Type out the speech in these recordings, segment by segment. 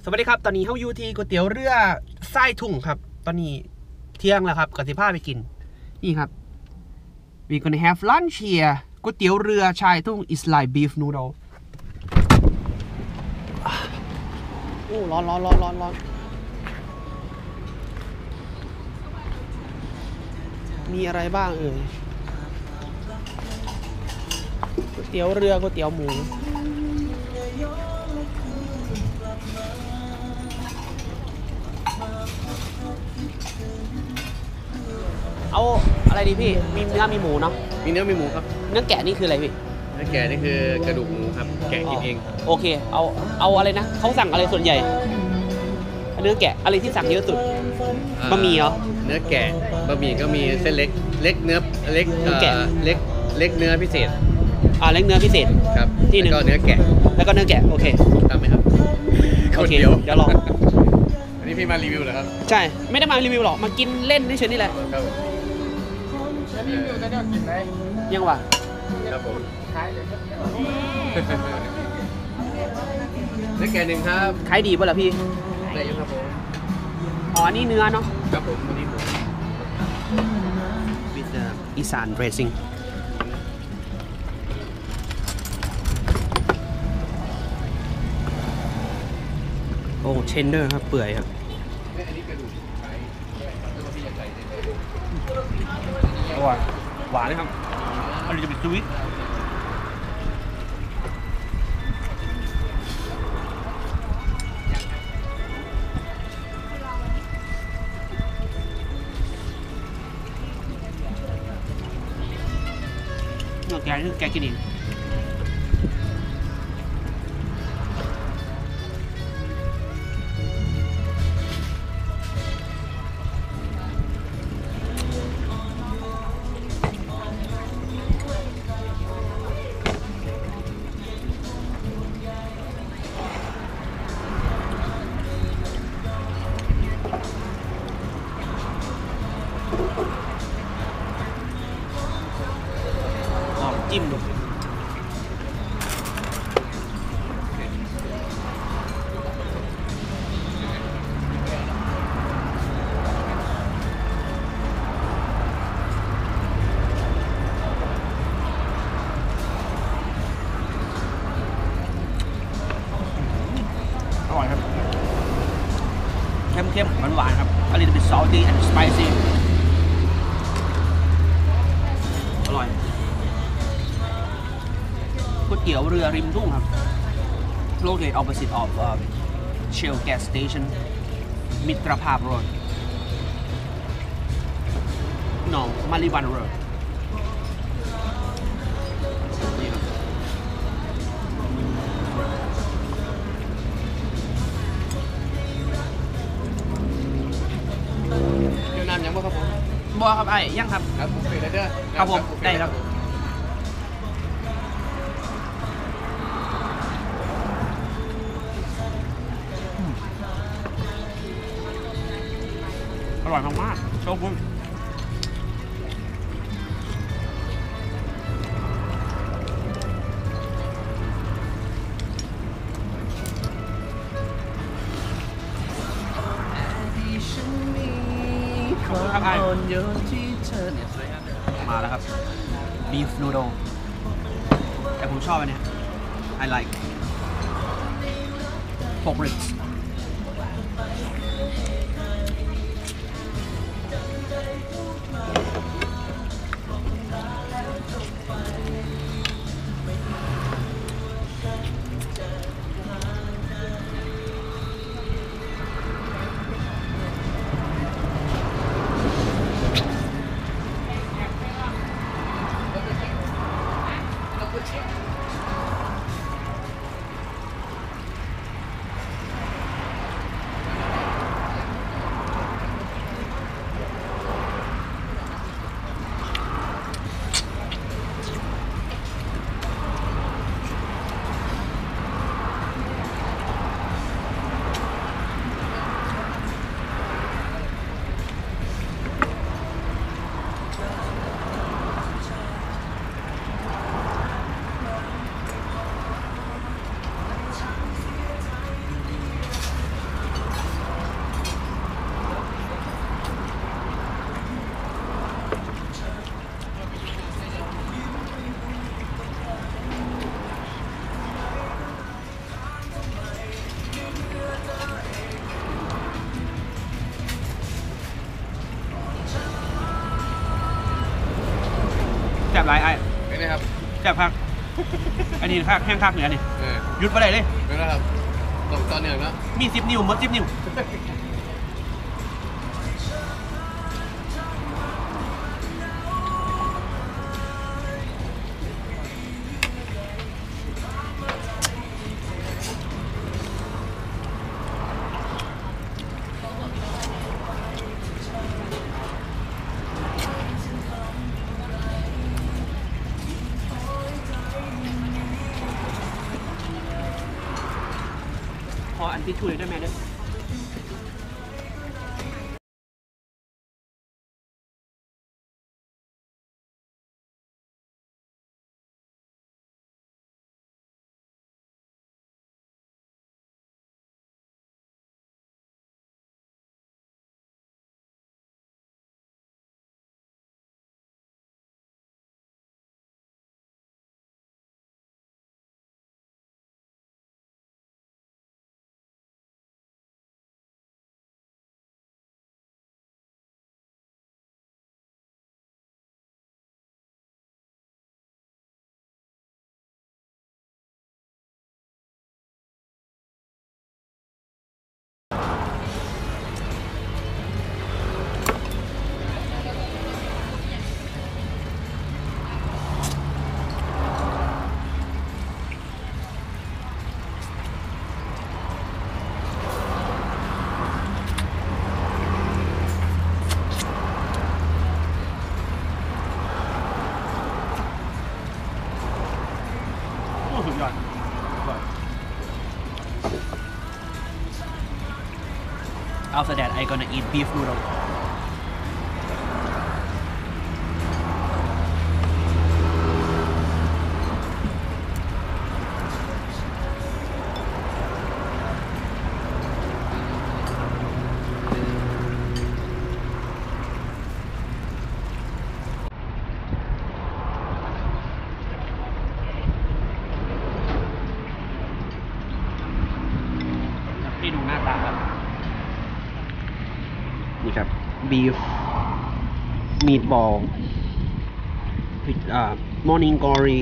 สวัสดีครับตอนนี้เฮาอยู่ที่ก๋วยเตี๋ยวเรือไส้ทุ่งครับตอนนี้เที่ยงแล้วครับก็สิพาไปกินนี่ครับ we gonna have lunch here ก๋วยเตี๋ยวเรือชายทุ่ง is like beef noodle โอ้ร้อนมีอะไรบ้างก๋วยเตี๋ยวเรือก๋วยเตี๋ยวหมูเอาอะไรดีพี่มีเนื้อมีหมูเนาะมีเนื้อมีหมูครับเนื้อแกะนี่คืออะไรพี่เนื้อแกะนี่คือกระดูกหมูครับแกะกินเองโอเคเอาอะไรนะเขาสั่งอะไรส่วนใหญ่เนื้อแกะอะไรที่สั่งเยอะสุดบะหมี่เหรอเนื้อแกะบะหมี่ก็มีเส้นเล็กเนื้อเล็กแกะเล็กเนื้อพิเศษเล็กเนื้อพิเศษครับที่นึงก็เนื้อแกะแล้วก็เนื้อแกะโอเคตามไหมครับโอเคเดี๋ยวลองอันนี้พี่มารีวิวเหรอครับใช่ไม่ได้มารีวิวหรอกมากินเล่นเฉยๆนี่แหละรีวิวจะได้กินไหมยังวะครับผมเนื้อแกะหนึ่งครับขายดีป่ะล่ะพี่ได้อยู่ครับผมอันนี้เนื้อเนาะครับผมอันนี้หมู with the อีสาน dressing โอ้เชนเดอร์ครับเปื่อยครับหวานนะครับอันนี้จะเป็นสวิตเนื้อแกะนี่แกะกินเองจิ้มดูอร่อยครับเข้มๆหวานๆครับ a little bit salty and spicy อร่อยก๋วยเตี๋ยวเรือริมทุ่งครับ located opposite of Shell gas station มิตรภาพ road หนองมาริวัน road เดี๋ยวน้ำยังบ่ครับผมบ่ครับไอ้ยังครับครับผมไปเด้อครับผมได้ครับอร่อยมากๆโชกุนมาแล้วครับ beef noodle แต่ผมชอบอันนี้ I like pork ribs บหลายไอ้ เป็นไงครับ แซ่บคักอันนี้คักแห้งคักเหนือนี่ หยุดไปเลย เป็นไงครับตอนเหนือเนาะ มี10 นิ้วหมด10 นิ้วขออันที่ช่วยได้ไหมเด้อสุดยอด After that I gonna eat beef noodle ให้ดูหน้าตาครับนี่ครับ beef meatball morning glory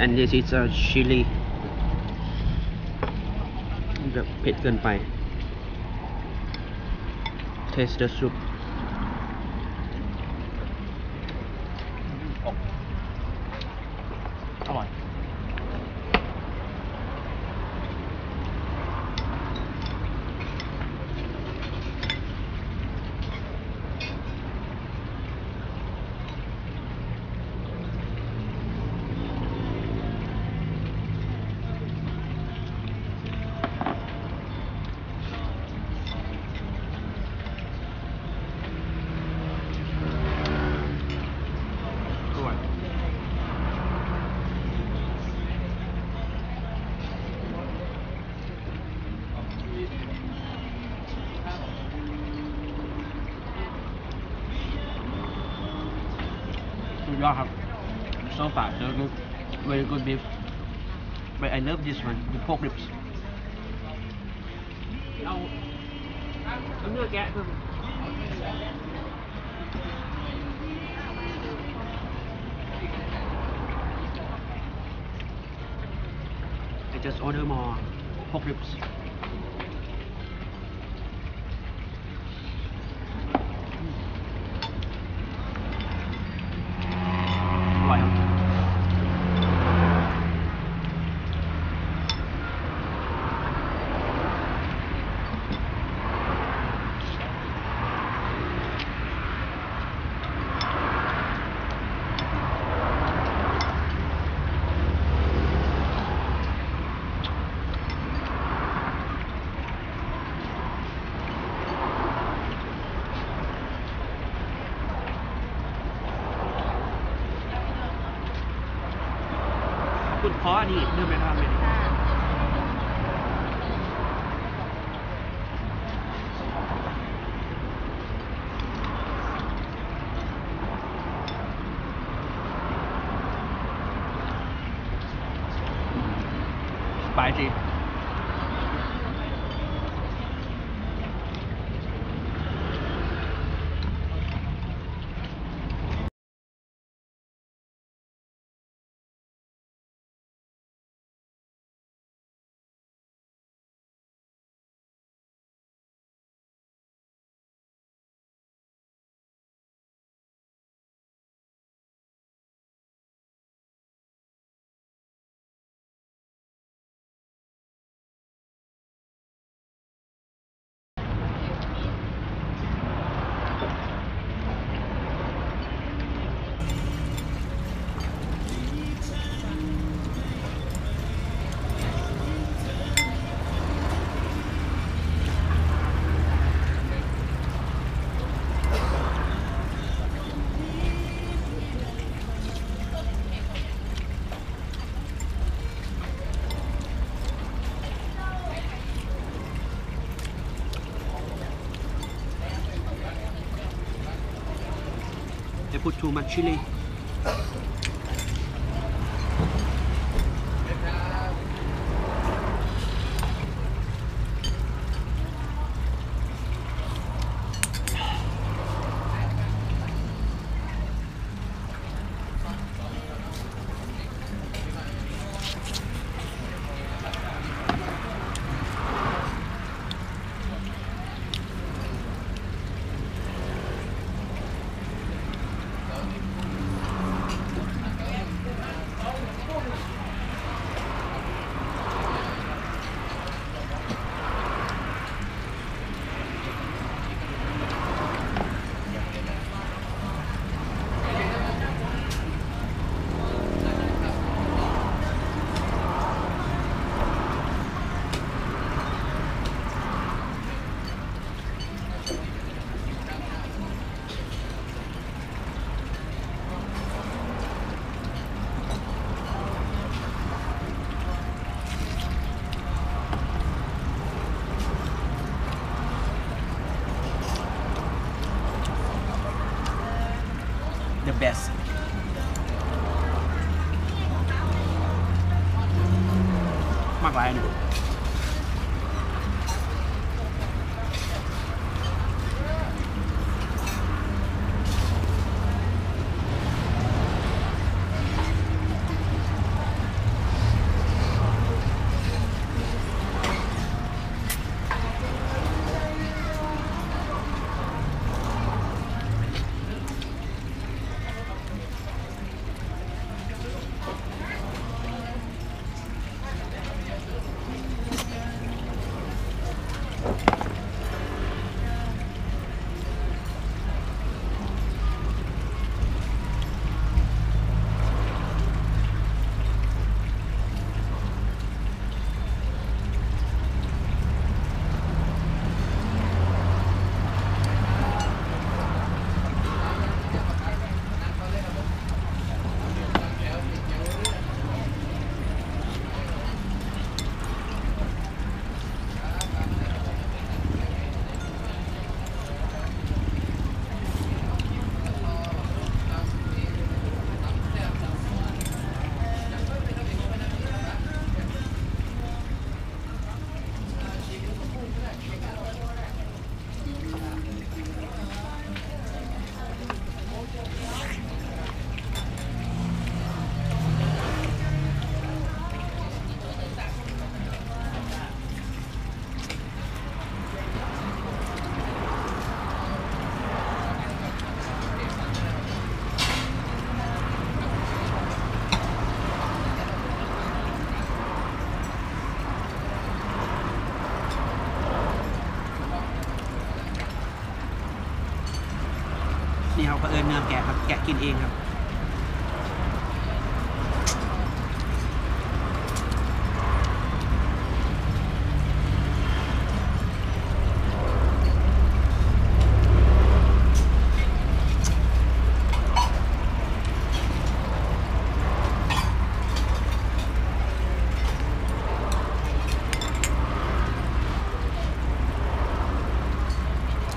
and this is a chili แบบเผ็ดเกินไป taste the soup อร่อยสุดยอดครับ so far so good very good beef but I love this one the pork ribs เอาเนื้อแกะเพิ่ม I just order more pork ribs อร่อยครับคุณขออันนี้เริ่มไหมครับเลยspicy put too much chili the best มากหลายเนี่ยนี่เขาก็เอิญเนื้อแกะครับแกะกินเองครับ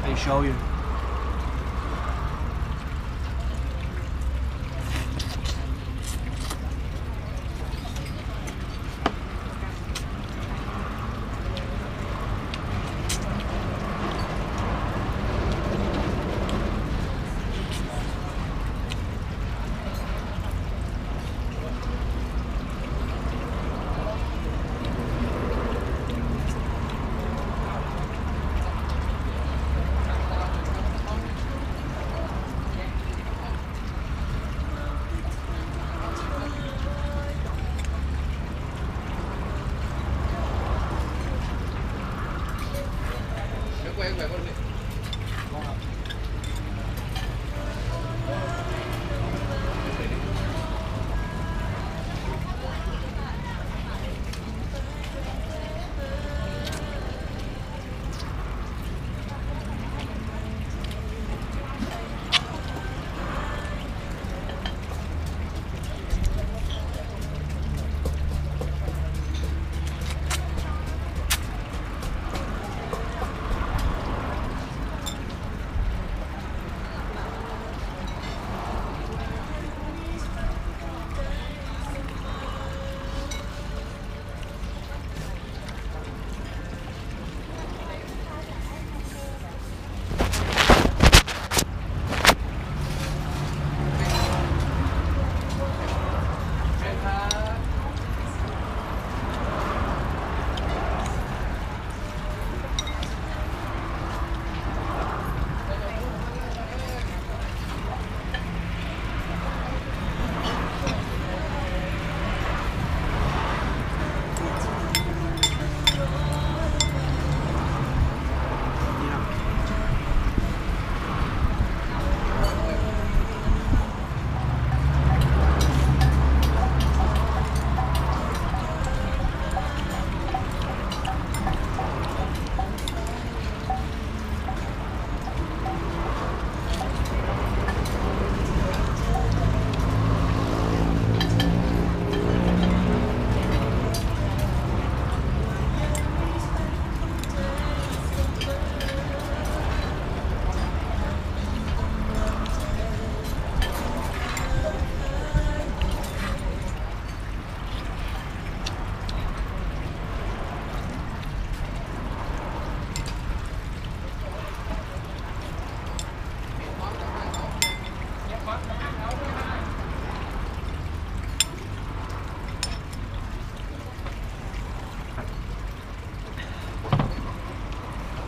I show you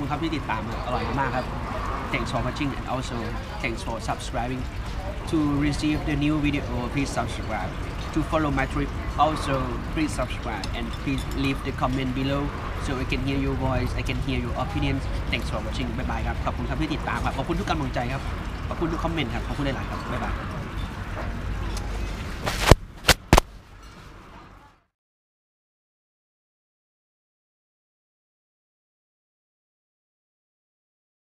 ครับที่ติดตามครับอร่อยมากครับ Thanks for watching and also thanks for subscribing to receive the new video please subscribe to follow my trip also please subscribe and please leave the comment below so I can hear your voice I can hear your opinions thanks for watching บ๊ายบายครับขอบคุณครับที่ติดตามครับขอบคุณทุกกำลังใจครับขอบคุณทุกคอมเมนต์ครับขอบคุณหลายๆครับบ๊ายบาย